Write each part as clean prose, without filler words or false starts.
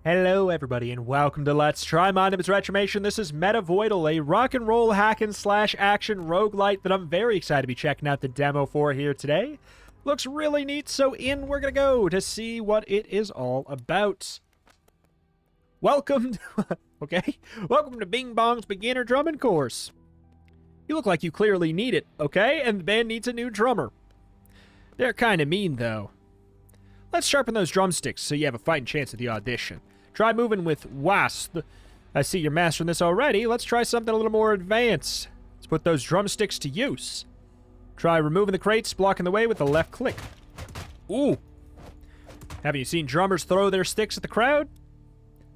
Hello everybody and welcome to Let's Try. My name is Retromation. This is Metavoidal, a rock and roll hack and slash action roguelite that I'm very excited to be checking out the demo for here today. Looks really neat, so in we're gonna go to see what it is all about. Welcome to, welcome to Bing Bong's beginner drumming course. You look like you clearly need it, okay? And the band needs a new drummer. They're kinda mean though. Let's sharpen those drumsticks so you have a fighting chance at the audition. Try moving with wasp. I see you're mastering this already. Let's try something a little more advanced. Let's put those drumsticks to use. Try removing the crates, blocking the way with the left click. Ooh. Haven't you seen drummers throw their sticks at the crowd?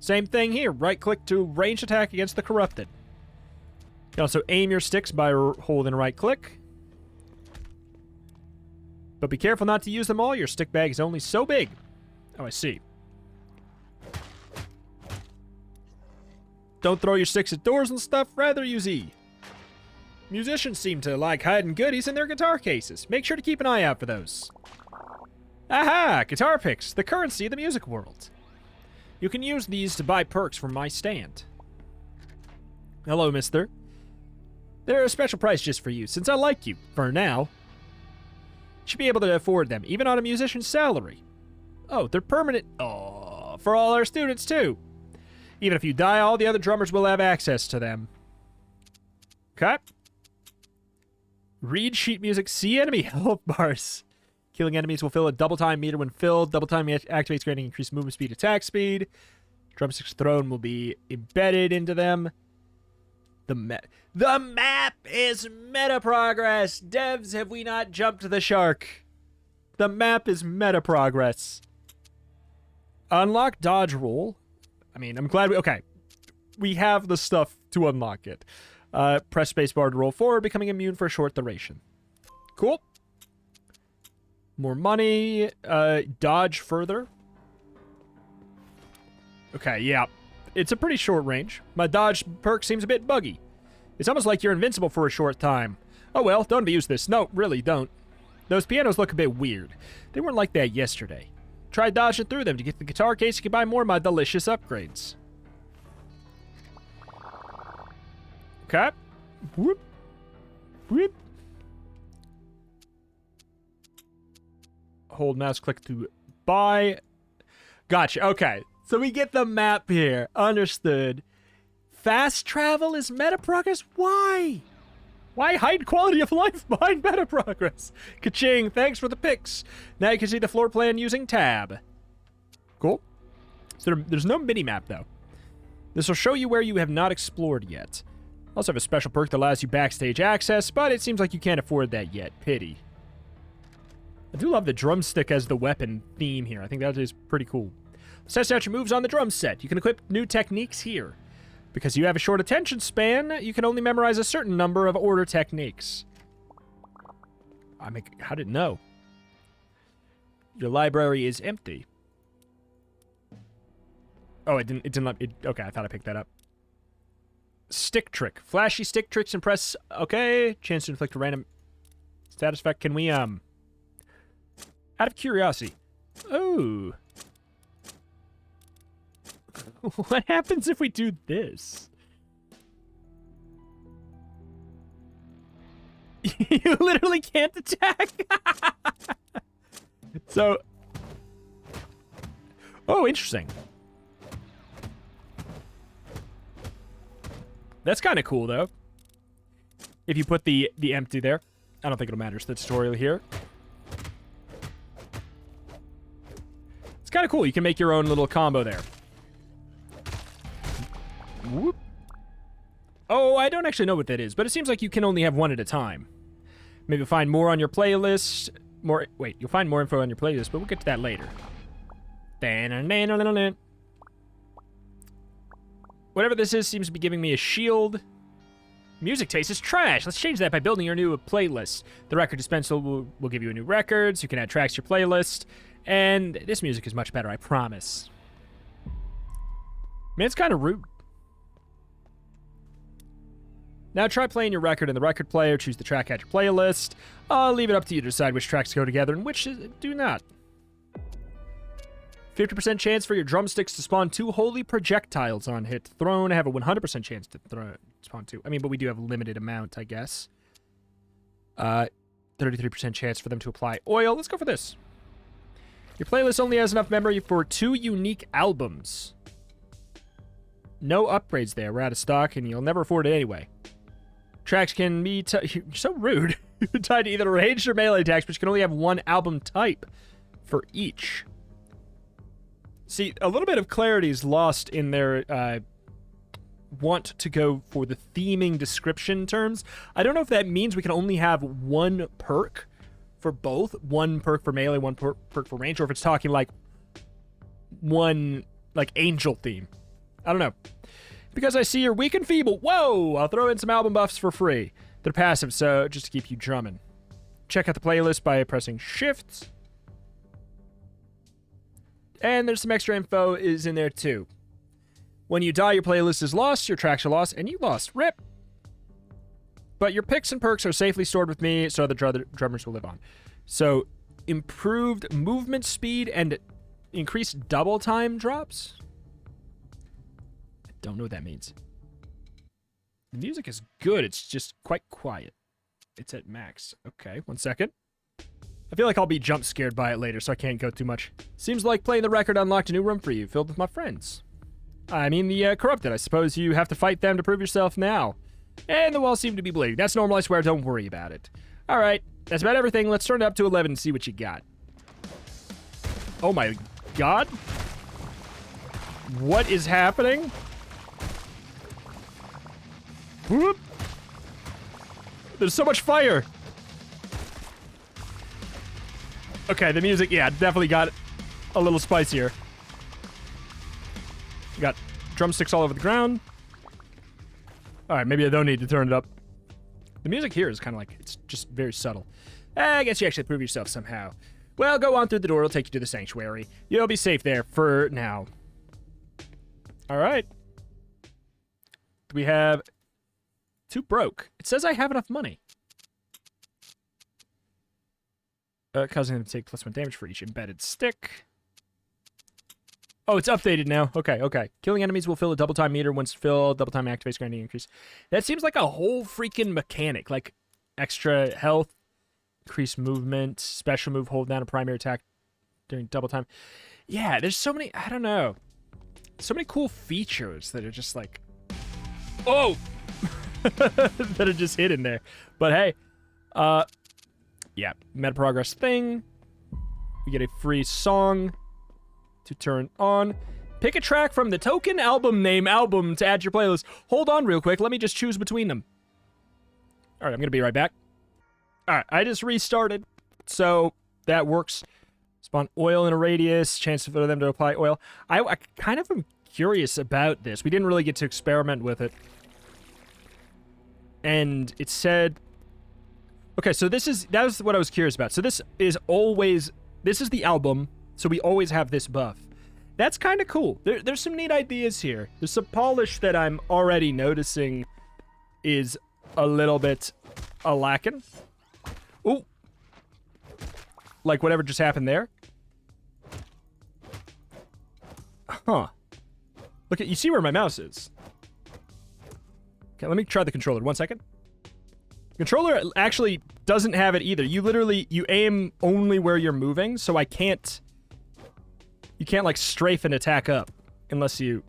Same thing here. Right click to ranged attack against the corrupted. You can also aim your sticks by holding right click. But be careful not to use them all. Your stick bag is only so big. Oh, I see. Don't throw your sticks at doors and stuff. Rather use E. Musicians seem to like hiding goodies in their guitar cases. Make sure to keep an eye out for those. Aha! Guitar picks. The currency of the music world. You can use these to buy perks from my stand. Hello, mister. They're a special price just for you, since I like you. For now. Should be able to afford them, even on a musician's salary. Oh, they're permanent. Oh, for all our students, too. Even if you die, all the other drummers will have access to them. Okay. Read sheet music. See enemy health bars. Killing enemies will fill a double time meter when filled. Double time activates, granting increased movement speed, attack speed. Drumsticks thrown will be embedded into them. The map is meta progress. Devs, have we not jumped the shark? The map is meta progress. Unlock dodge roll. I mean, I'm glad we have the stuff to unlock it. Press spacebar to roll forward, becoming immune for a short duration. Cool. More money. Dodge further. Okay, yeah. It's a pretty short range. My dodge perk seems a bit buggy. It's almost like you're invincible for a short time. Oh well, don't abuse this. No, really, don't. Those pianos look a bit weird. They weren't like that yesterday. Try dodging through them to get the guitar case. You can buy more of my delicious upgrades. Okay. Whoop. Whoop. Hold mouse click to buy. Gotcha. Okay. So we get the map here. Understood. Fast travel is meta progress? Why? Why hide quality of life behind meta progress? Ka-ching, thanks for the pics. Now you can see the floor plan using tab. Cool. So there's no mini-map, though. This will show you where you have not explored yet. Also have a special perk that allows you backstage access, but it seems like you can't afford that yet. Pity. I do love the drumstick as the weapon theme here. I think that is pretty cool. Let's test out your moves on the drum set. You can equip new techniques here. Because you have a short attention span, you can only memorize a certain number of order techniques. How did it know? Your library is empty. Oh, it didn't let it. Okay, I thought I picked that up. Stick trick. Flashy stick tricks and press. Okay. Chance to inflict a random status effect. Can we, out of curiosity. Oh. What happens if we do this? You literally can't attack. So. Oh, interesting. That's kind of cool, though. If you put the empty there. I don't think it'll matter. It's the tutorial here. It's kind of cool. You can make your own little combo there. Whoop. Oh, I don't actually know what that is, but it seems like you can only have one at a time. Maybe find more on your playlist. Wait, you'll find more info on your playlist, but we'll get to that later. Whatever this is seems to be giving me a shield. Music taste is trash. Let's change that by building your new playlist. The record dispenser will give you a new records. You can add tracks to your playlist. And this music is much better, I promise. Man, it's kind of rude. Now try playing your record in the record player. Choose the track at your playlist. I'll leave it up to you to decide which tracks go together and which do not. 50% chance for your drumsticks to spawn 2 holy projectiles on hit. Thrown have a 100% chance to spawn 2. I mean, but we do have a limited amount, I guess. 33% chance for them to apply oil. Let's go for this. Your playlist only has enough memory for 2 unique albums. No upgrades there. We're out of stock, and you'll never afford it anyway. Tracks can be... You're so rude. You're tied to either ranged or melee attacks, but you can only have 1 album type for each. See, a little bit of clarity is lost in their want to go for the theming description terms. I don't know if that means we can only have 1 perk for both. 1 perk for melee, 1 perk for range, or if it's talking like 1 like angel theme. I don't know. Because I see you're weak and feeble. Whoa! I'll throw in some album buffs for free. They're passive, so just to keep you drumming. Check out the playlist by pressing Shift. And there's some extra info is in there too. When you die, your playlist is lost, your tracks are lost, and you lost. RIP. But your picks and perks are safely stored with me, so the drummers will live on. So, improved movement speed and increased double time drops? I don't know what that means. The music is good, it's just quite quiet. It's at max. Okay, 1 second. I feel like I'll be jump scared by it later, so I can't go too much. Seems like playing the record unlocked a new room for you, filled with my friends. I mean the corrupted. I suppose you have to fight them to prove yourself now. And the walls seem to be bleeding. That's normal, I swear. Don't worry about it. Alright, that's about everything. Let's turn it up to 11 and see what you got. Oh my god. What is happening? Whoop. There's so much fire. Okay, the music, yeah, definitely got a little spicier. We got drumsticks all over the ground. Alright, maybe I don't need to turn it up. The music here is kind of like, it's just very subtle. I guess you actually prove yourself somehow. Well, go on through the door. It'll take you to the sanctuary. You'll be safe there for now. Alright. We have 2 broke. It says I have enough money. Causing them to take +1 damage for each embedded stick. Oh, it's updated now. Okay, okay. Killing enemies will fill a double time meter. Once filled, double time activates grinding increase. That seems like a whole freaking mechanic. Like extra health, increased movement, special move, hold down a primary attack during double time. Yeah, there's so many, I don't know. So many cool features that are just like, oh! that are just hidden there. But hey, yeah, meta progress thing. We get a free song to turn on. Pick a track from the token album name album to add to your playlist. Hold on real quick. Let me just choose between them. All right, I'm going to be right back. All right, I just restarted. So that works. Spawn oil in a radius. Chance for them to apply oil. I kind of am curious about this. We didn't really get to experiment with it. And it said... Okay, so that was what I was curious about. So this is the album, so we always have this buff. That's kind of cool. There's some neat ideas here. There's some polish that I'm already noticing is a little bit lacking. Ooh. Like whatever just happened there. Huh. Look at, you see where my mouse is. Okay, let me try the controller. 1 second. Controller actually doesn't have it either. You aim only where you're moving, so you can't like strafe and attack up unless you...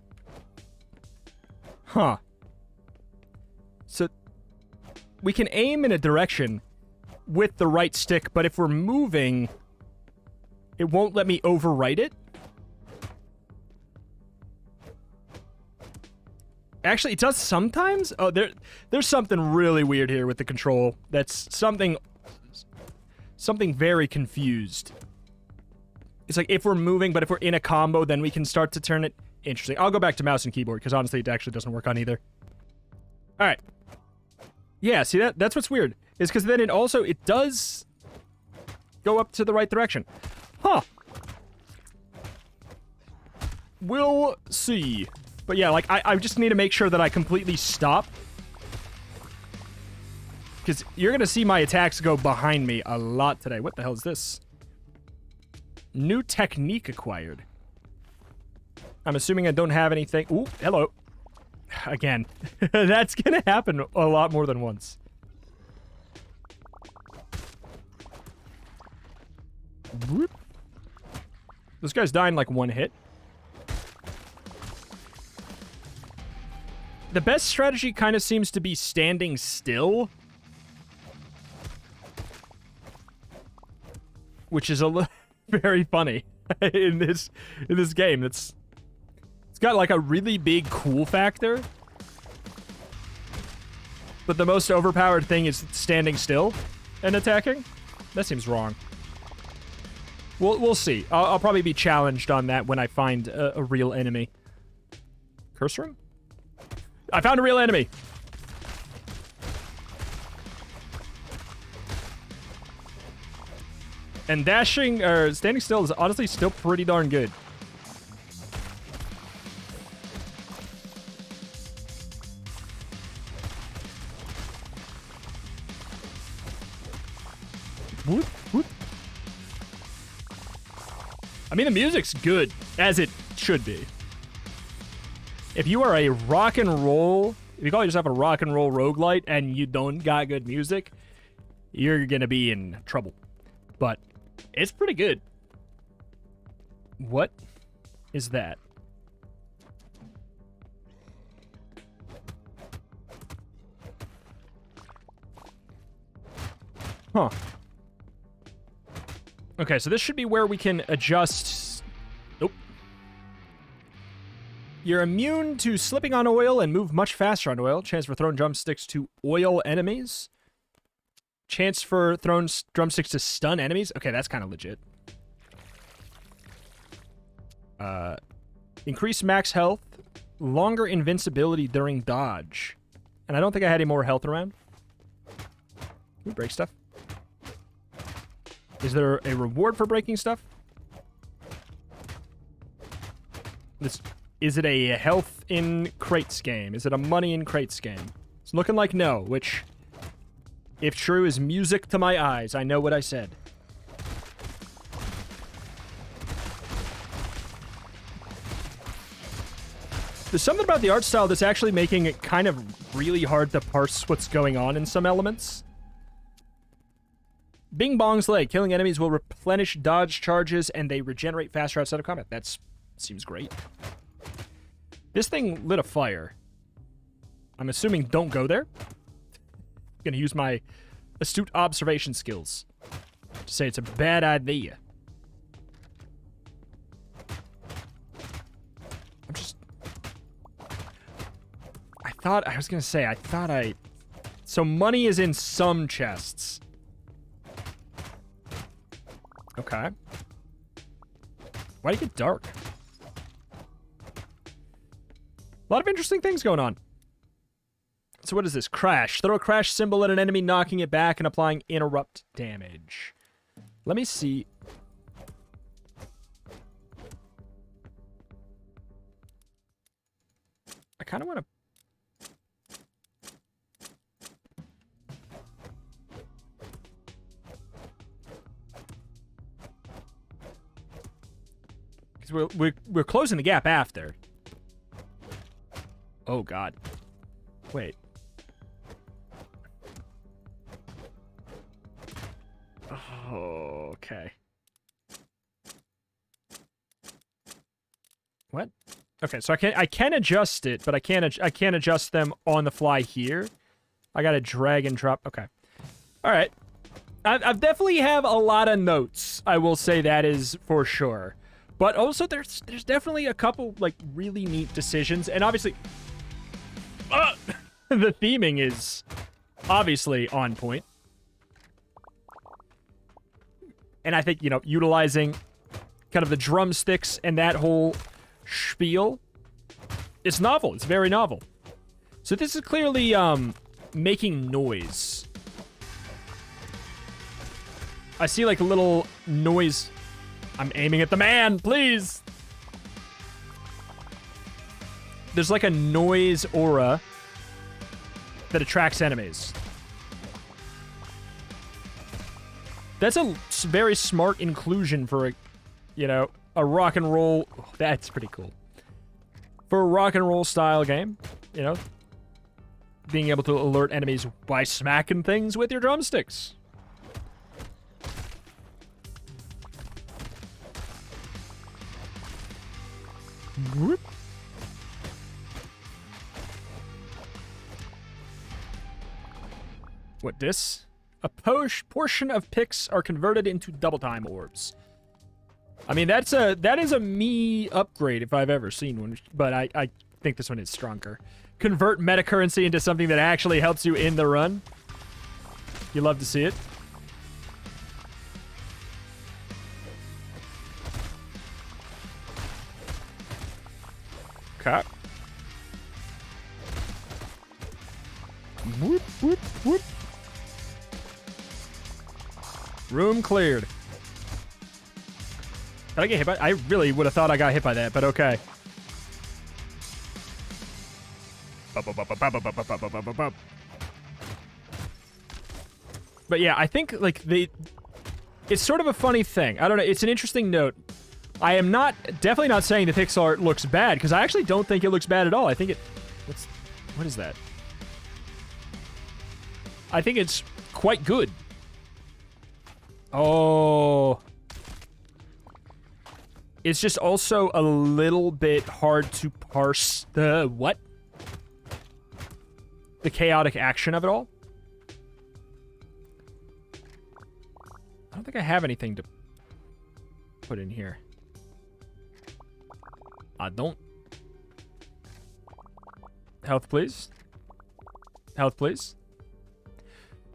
Huh. So we can aim in a direction with the right stick, but if we're moving, it won't let me overwrite it. Actually, it does sometimes. Oh, there's something really weird here with the control. That's something very confused. It's like if we're moving, but if we're in a combo, then we can start to turn it. Interesting. I'll go back to mouse and keyboard, because honestly, it actually doesn't work on either. All right. Yeah, see, that's what's weird. Is because then it does go up to the right direction. Huh. We'll see. But yeah, like, I just need to make sure that I completely stop. Because you're going to see my attacks go behind me a lot today. What the hell is this? New technique acquired. I'm assuming I don't have anything. Ooh, hello. Again, that's gonna happen a lot more than once. Whoop. This guy's dying like one hit. The best strategy kind of seems to be standing still. Which is very funny in this game. It's got like a really big cool factor. But the most overpowered thing is standing still and attacking. That seems wrong. We'll see. I'll probably be challenged on that when I find a real enemy. Curse room? I found a real enemy. And dashing, or standing still is honestly still pretty darn good. Whoop, whoop. I mean, the music's good, as it should be. If you are a rock and roll, if you call yourself a rock and roll roguelite and you don't got good music, you're gonna be in trouble. But it's pretty good. What is that? Huh. Okay, so this should be where we can adjust. Nope. You're immune to slipping on oil and move much faster on oil. Chance for thrown drumsticks to oil enemies. Chance for thrown drumsticks to stun enemies. Okay, that's kind of legit. Increase max health. Longer invincibility during dodge. And I don't think I had any more health around. Can we break stuff? Is there a reward for breaking stuff? Is it a health in crates game? Is it a money in crates game? It's looking like no, which, if true, is music to my eyes. I know what I said. There's something about the art style that's actually making it kind of really hard to parse what's going on in some elements. Bing Bong's leg. Killing enemies will replenish dodge charges and they regenerate faster outside of combat. That seems great. This thing lit a fire. I'm assuming don't go there. I'm gonna use my astute observation skills to say it's a bad idea. So money is in some chests. Okay. Why'd it get dark? A lot of interesting things going on. So what is this? Crash. Throw a crash symbol at an enemy, knocking it back and applying interrupt damage. Let me see. I kind of want to... We're closing the gap after. Oh, God. Wait. Oh, okay. What? Okay, so I can adjust it, but I can't adjust them on the fly here. I gotta drag and drop. Okay. All right. I've definitely have a lot of notes. I will say that is for sure. But also, there's definitely a couple, like, really neat decisions. And obviously, the theming is obviously on point. And I think, you know, utilizing kind of the drumsticks and that whole spiel, it's novel. It's very novel. So this is clearly making noise. I see, like, a little noise... I'm aiming at the man, please. There's like a noise aura that attracts enemies. That's a very smart inclusion for a, you know, a rock and roll. Oh, that's pretty cool. for a rock and roll style game, you know, being able to alert enemies by smacking things with your drumsticks. Whoop. What this? A portion of picks are converted into double time orbs. I mean, that is a me upgrade if I've ever seen one, but I think this one is stronger. Convert meta currency into something that actually helps you in the run. You love to see it. Okay. Whoop, whoop, whoop. Room cleared. Did I get hit by... I really would have thought I got hit by that, but okay. But yeah, I think, like, it's sort of a funny thing. I don't know. It's an interesting note. I am definitely not saying the pixel art looks bad, because I actually don't think it looks bad at all. I think what is that? I think it's quite good. Oh. It's just also a little bit hard to parse the chaotic action of it all. I don't think I have anything to put in here. I don't. Health, please. Health, please.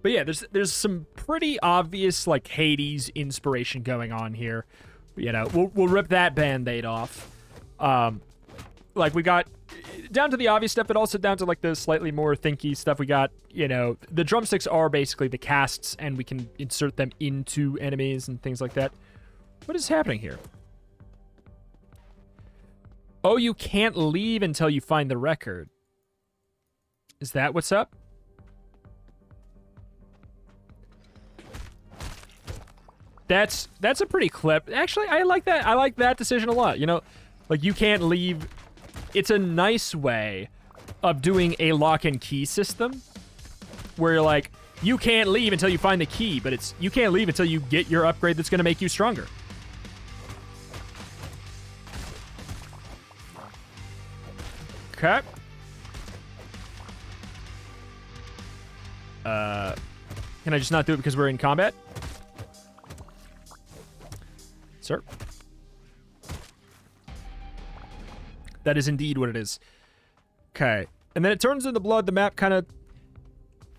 But yeah, there's some pretty obvious, like, Hades inspiration going on here. You know, we'll rip that Band-Aid off. Like, we got down to the obvious stuff, but also down to, like, the slightly more thinky stuff. We got, you know, the drumsticks are basically the casts, and we can insert them into enemies and things like that. What is happening here? Oh, you can't leave until you find the record. Is that what's up? That's a pretty clip. Actually, I like that. I like that decision a lot. You know, like, you can't leave. It's a nice way of doing a lock and key system where you're like, you can't leave until you find the key, but it's you can't leave until you get your upgrade that's going to make you stronger. Okay. Can I just not do it because we're in combat? Sir? That is indeed what it is. Okay. And then it turns into blood. The map kind of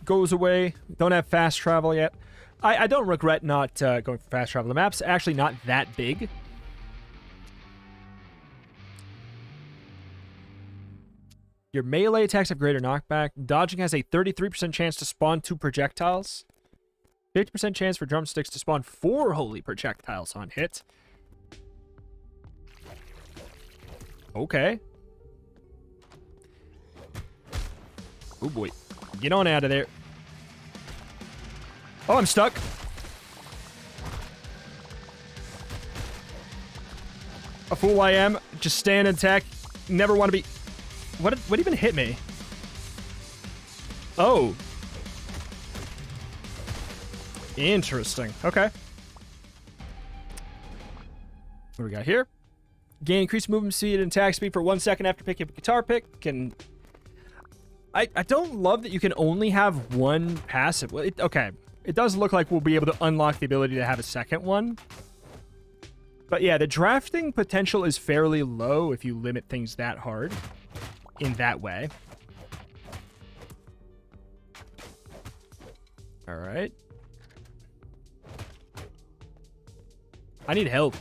goes away. Don't have fast travel yet. I don't regret not going for fast travel. The map's actually not that big. Your melee attacks have greater knockback. Dodging has a 33% chance to spawn 2 projectiles. 50% chance for drumsticks to spawn 4 holy projectiles on hit. Okay. Oh boy. Get on out of there. Oh, I'm stuck. A fool I am. Just stand and attack. Never want to be... What even hit me? Oh. Interesting. Okay. What do we got here? Gain increased movement speed and attack speed for 1 second after picking up a guitar pick. And I don't love that you can only have one passive. Well, okay. It does look like we'll be able to unlock the ability to have a second one. But yeah, the drafting potential is fairly low if you limit things that hard in that way. All right. I need help.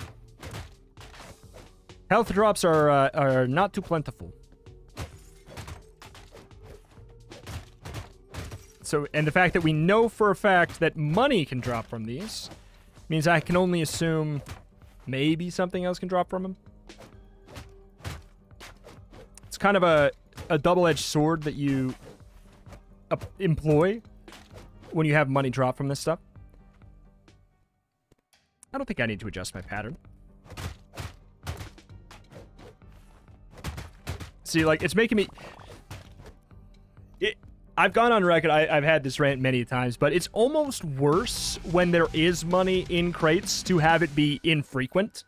Health drops are not too plentiful. So, and the fact that we know for a fact that money can drop from these means I can only assume maybe something else can drop from them. It's kind of a double-edged sword that you employ when you have money drop from this stuff. I don't think I need to adjust my pattern. See, like, it's making me... I've gone on record, I've had this rant many times, but it's almost worse when there is money in crates to have it be infrequent.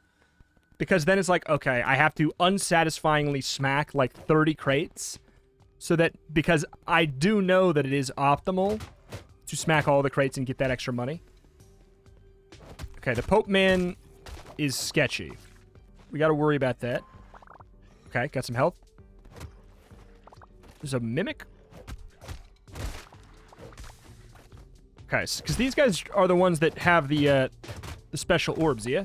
Because then it's like, okay, I have to unsatisfyingly smack, like, 30 crates. So that, because I do know that it is optimal to smack all the crates and get that extra money. Okay, the Pope Man is sketchy. We gotta worry about that. Okay, got some health. There's a Mimic. Okay, because these guys are the ones that have the special orbs, yeah?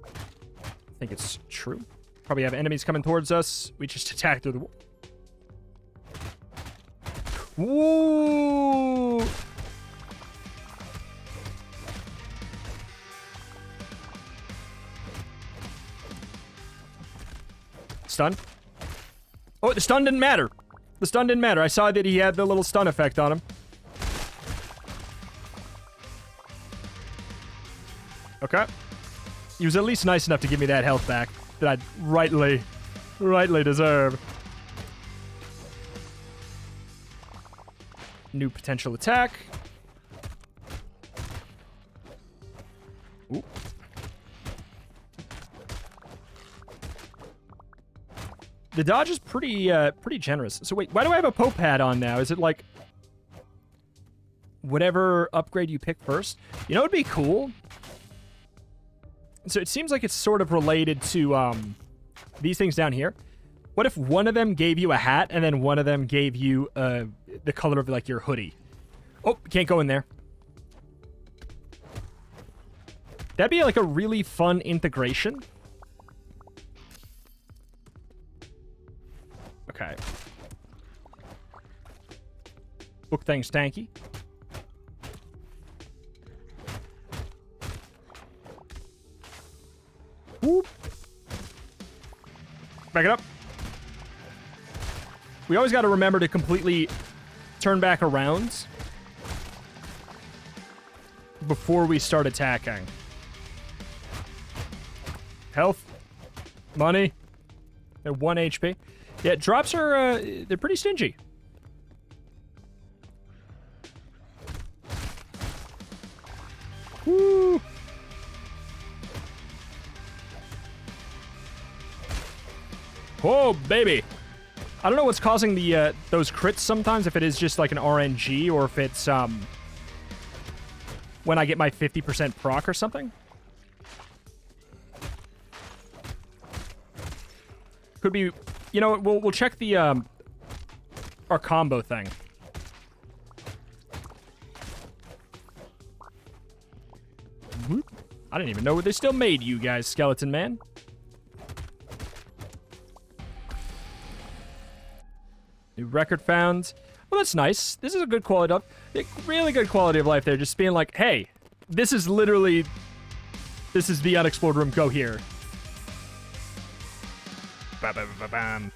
I think it's true. Probably have enemies coming towards us. We just attack through the wall. Woo! Stun. Oh, the stun didn't matter. The stun didn't matter. I saw that he had the little stun effect on him. Okay. He was at least nice enough to give me that health back that I'd rightly deserve. New potential attack. Ooh. The dodge is pretty generous. So wait, why do I have a Pope hat on now? Is it like whatever upgrade you pick first? You know, it'd be cool. So it seems like it's sort of related to these things down here. What if one of them gave you a hat and then one of them gave you the color of like your hoodie? Oh, can't go in there. That'd be like a really fun integration. Okay. Book thing's tanky. Whoop. Back it up. We always got to remember to completely turn back around before we start attacking. Health. Money. At 1 HP. Yeah, drops are, they're pretty stingy. Woo! Oh, baby! I don't know what's causing the, those crits sometimes, if it is just like an RNG, or if it's, when I get my 50% proc or something. Could be... You know what, we'll check the, our combo thing. I didn't even know they still made you guys, Skeleton Man. New record found. Well, that's nice. This is a good quality of... Really good quality of life there. Just being like, hey, this is literally... This is the unexplored room. Go here. Ba-ba-ba-bam.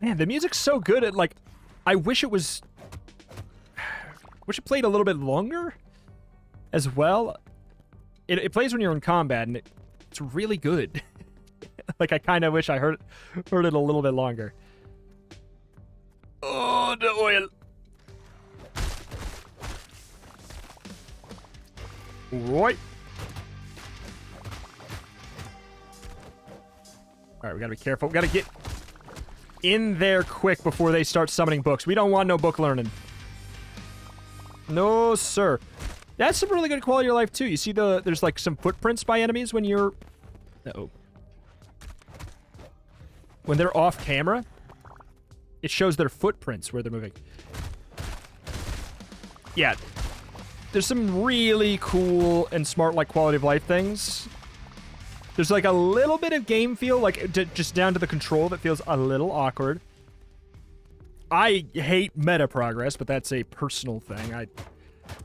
Man, the music's so good at, like... I wish it was... Wish it played a little bit longer as well. It plays when you're in combat, and it's really good. Like, I kind of wish I heard it a little bit longer. Oh, the oil. Right. Alright, we gotta be careful. We gotta get in there quick before they start summoning books. We don't want no book learning. No, sir. That's some really good quality of life, too. You see there's, like, some footprints by enemies when you're... Uh-oh. When they're off camera, it shows their footprints where they're moving. Yeah. There's some really cool and smart, like, quality of life things. There's, like, a little bit of game feel, like, just down to the control that feels a little awkward. I hate meta progress, but that's a personal thing.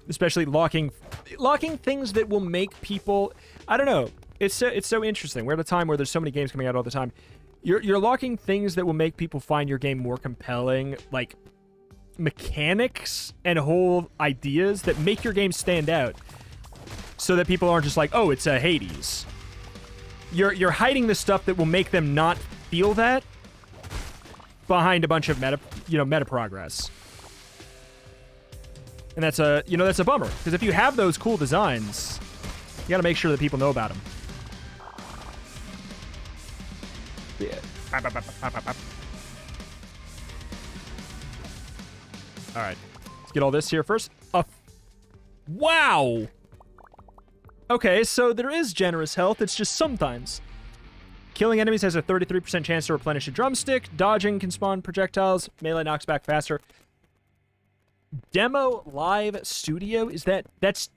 Especially locking things that will make people... I don't know. It's so interesting. We're at a time where there's so many games coming out all the time. You're locking things that will make people find your game more compelling, like mechanics and whole ideas that make your game stand out, so that people aren't just like, oh, it's a Hades. You're hiding the stuff that will make them not feel that behind a bunch of meta progress. And that's a bummer, because if you have those cool designs, you got to make sure that people know about them. Yeah. All right, let's get all this here first. Wow. Okay, so there is generous health. It's just sometimes. Killing enemies has a 33% chance to replenish a drumstick. Dodging can spawn projectiles. Melee knocks back faster. Demo Live Studio, that's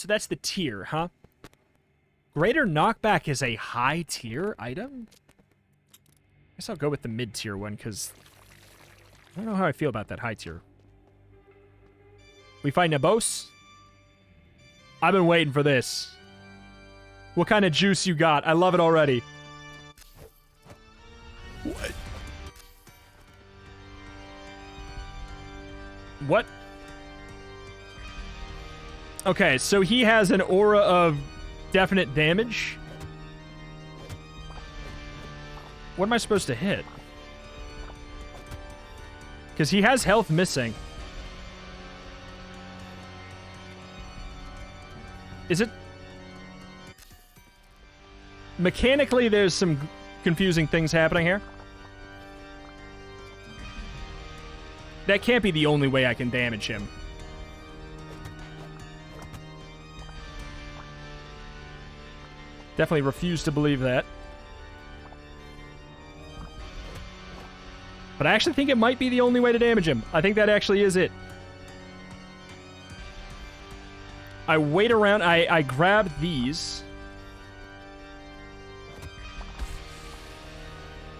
the tier, huh? Greater knockback is a high tier item? I guess I'll go with the mid tier one, because I don't know how I feel about that high tier. We fight Nebos. I've been waiting for this. What kind of juice you got? I love it already. What? What? Okay, so he has an aura of definite damage. What am I supposed to hit? Because he has health missing. Is it... Mechanically, there's some confusing things happening here. That can't be the only way I can damage him. Definitely refuse to believe that. But I actually think it might be the only way to damage him. I think that actually is it. I wait around. I grab these.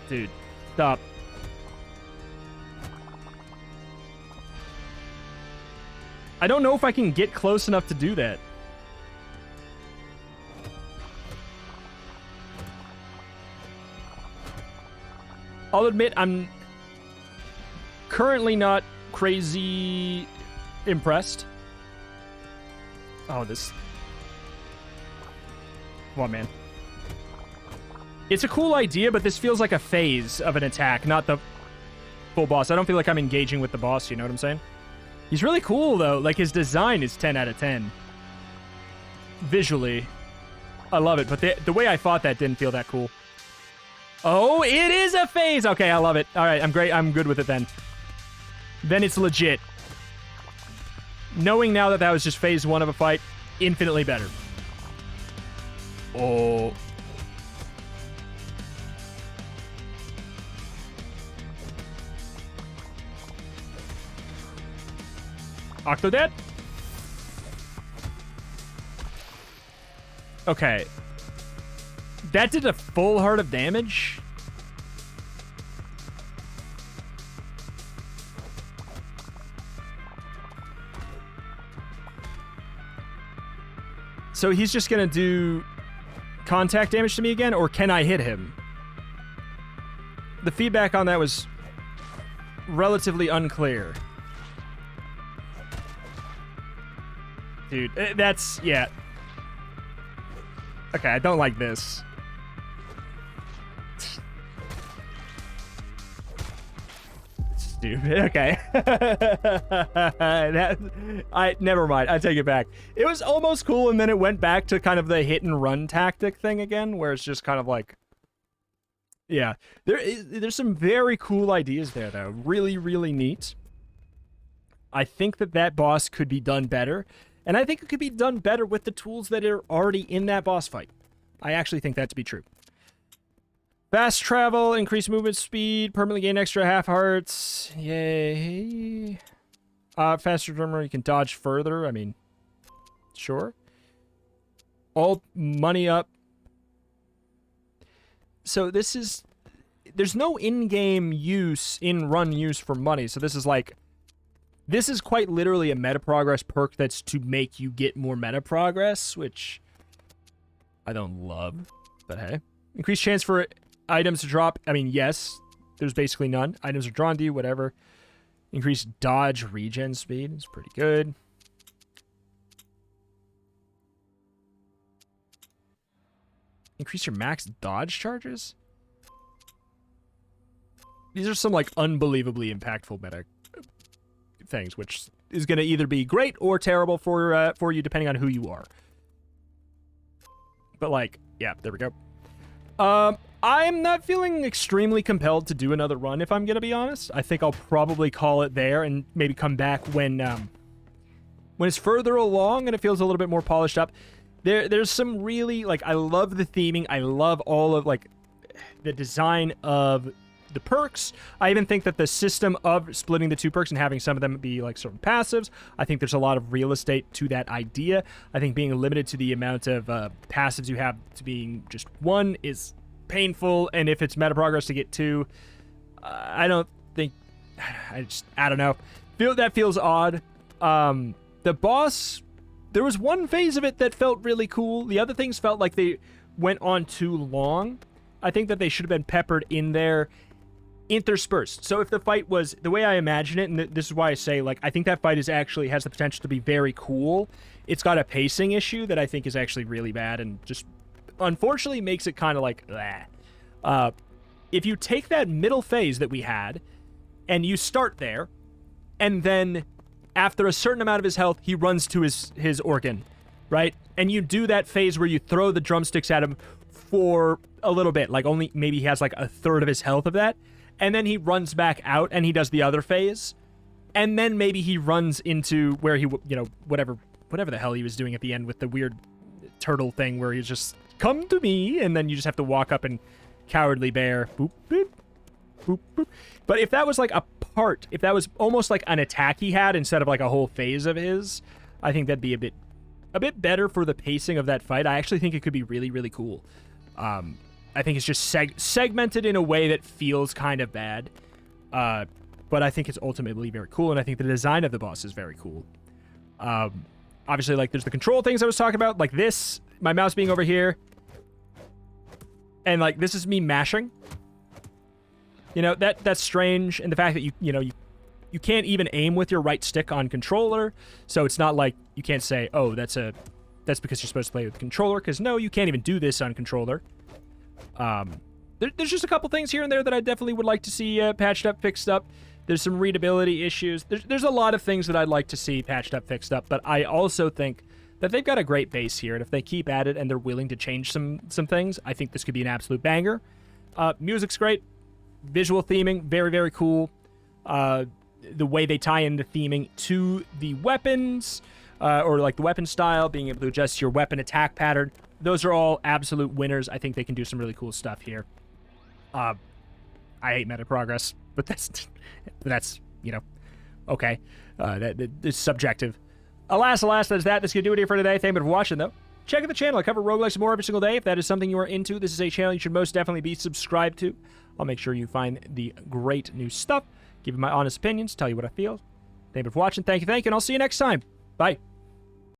Dude, stop. I don't know if I can get close enough to do that. I'll admit I'm currently not crazy impressed. Oh, this... Come on, man. It's a cool idea, but this feels like a phase of an attack, not the full boss. I don't feel like I'm engaging with the boss, you know what I'm saying? He's really cool, though. Like, his design is 10 out of 10. Visually. I love it, but the way I fought that didn't feel that cool. Oh, it is a phase! Okay, I love it. All right, I'm great. I'm good with it then. Then it's legit. Knowing now that that was just phase 1 of a fight, infinitely better. Oh... Octodad? Okay. That did a full heart of damage? So he's just gonna do contact damage to me again, or can I hit him? The feedback on that was relatively unclear. Dude, that's... yeah. Okay, I don't like this. Stupid. Okay. Never mind. I take it back. It was almost cool, and then it went back to kind of the hit and run tactic thing again, where it's just kind of like... Yeah. There's some very cool ideas there, though. Really, really neat. I think that boss could be done better. And I think it could be done better with the tools that are already in that boss fight. I actually think that to be true. Fast travel, increased movement speed, permanently gain extra half hearts. Yay. Faster drummer, you can dodge further. I mean, sure. All money up. So this is... There's no in-game use, in-run use for money. So this is like... This is quite literally a meta progress perk that's to make you get more meta progress, which I don't love, but hey. Increased chance for items to drop. I mean, yes, there's basically none. Items are drawn to you, whatever. Increased dodge regen speed is pretty good. Increase your max dodge charges? These are some, like, unbelievably impactful meta things, which is going to either be great or terrible for you, depending on who you are. But, like, yeah, there we go. I'm not feeling extremely compelled to do another run, if I'm going to be honest. I think I'll probably call it there and maybe come back when it's further along and it feels a little bit more polished up. There's some really, like, I love the theming. I love all of, like, the design of the perks. I even think that the system of splitting the 2 perks and having some of them be, like, certain passives, I think there's a lot of real estate to that idea. I think being limited to the amount of passives you have to being just 1 is painful, and if it's meta progress to get 2, I don't think, I don't know. That feels odd. The boss, there was one phase of it that felt really cool. The other things felt like they went on too long. I think that they should have been peppered in there, interspersed. So if the fight was the way I imagine it, and this is why I say, like, I think that fight is actually has the potential to be very cool. It's got a pacing issue that I think is actually really bad and just unfortunately makes it kind of like, if you take that middle phase that we had and you start there, and then after a certain amount of his health, he runs to his organ, right? And you do that phase where you throw the drumsticks at him for a little bit, like only maybe he has like a third of his health of that, and then he runs back out and he does the other phase, and then maybe he runs into where he, you know, whatever the hell he was doing at the end with the weird turtle thing where he's just, come to me, and then you just have to walk up and cowardly bear, boop, boop, boop, boop. But if that was like a part, if that was almost like an attack he had instead of like a whole phase of his, I think that'd be a bit better for the pacing of that fight. I actually think it could be really, really cool. I think it's just segmented in a way that feels kind of bad. But I think it's ultimately very cool, and I think the design of the boss is very cool. Obviously, like, there's the control things I was talking about, like this, my mouse being over here, and, like, this is me mashing. You know, that's strange, and the fact that you can't even aim with your right stick on controller, so it's not like you can't say, oh, that's because you're supposed to play with the controller, because no, you can't even do this on controller. There's just a couple things here and there that I definitely would like to see patched up, fixed up. There's some readability issues. There's a lot of things that I'd like to see patched up, fixed up, but I also think that they've got a great base here, and if they keep at it and they're willing to change some things, I think this could be an absolute banger. Music's great. Visual theming, very, very cool. The way they tie in the theming to the weapons, or like the weapon style, being able to adjust your weapon attack pattern, those are all absolute winners. I think they can do some really cool stuff here. I hate meta progress, but that's you know, okay. It's subjective. Alas, that is that. That's going to do it here for today. Thank you for watching, though. Check out the channel. I cover roguelikes more every single day. If that is something you are into, this is a channel you should most definitely be subscribed to. I'll make sure you find the great new stuff, give you my honest opinions, tell you what I feel. Thank you for watching. Thank you, and I'll see you next time. Bye.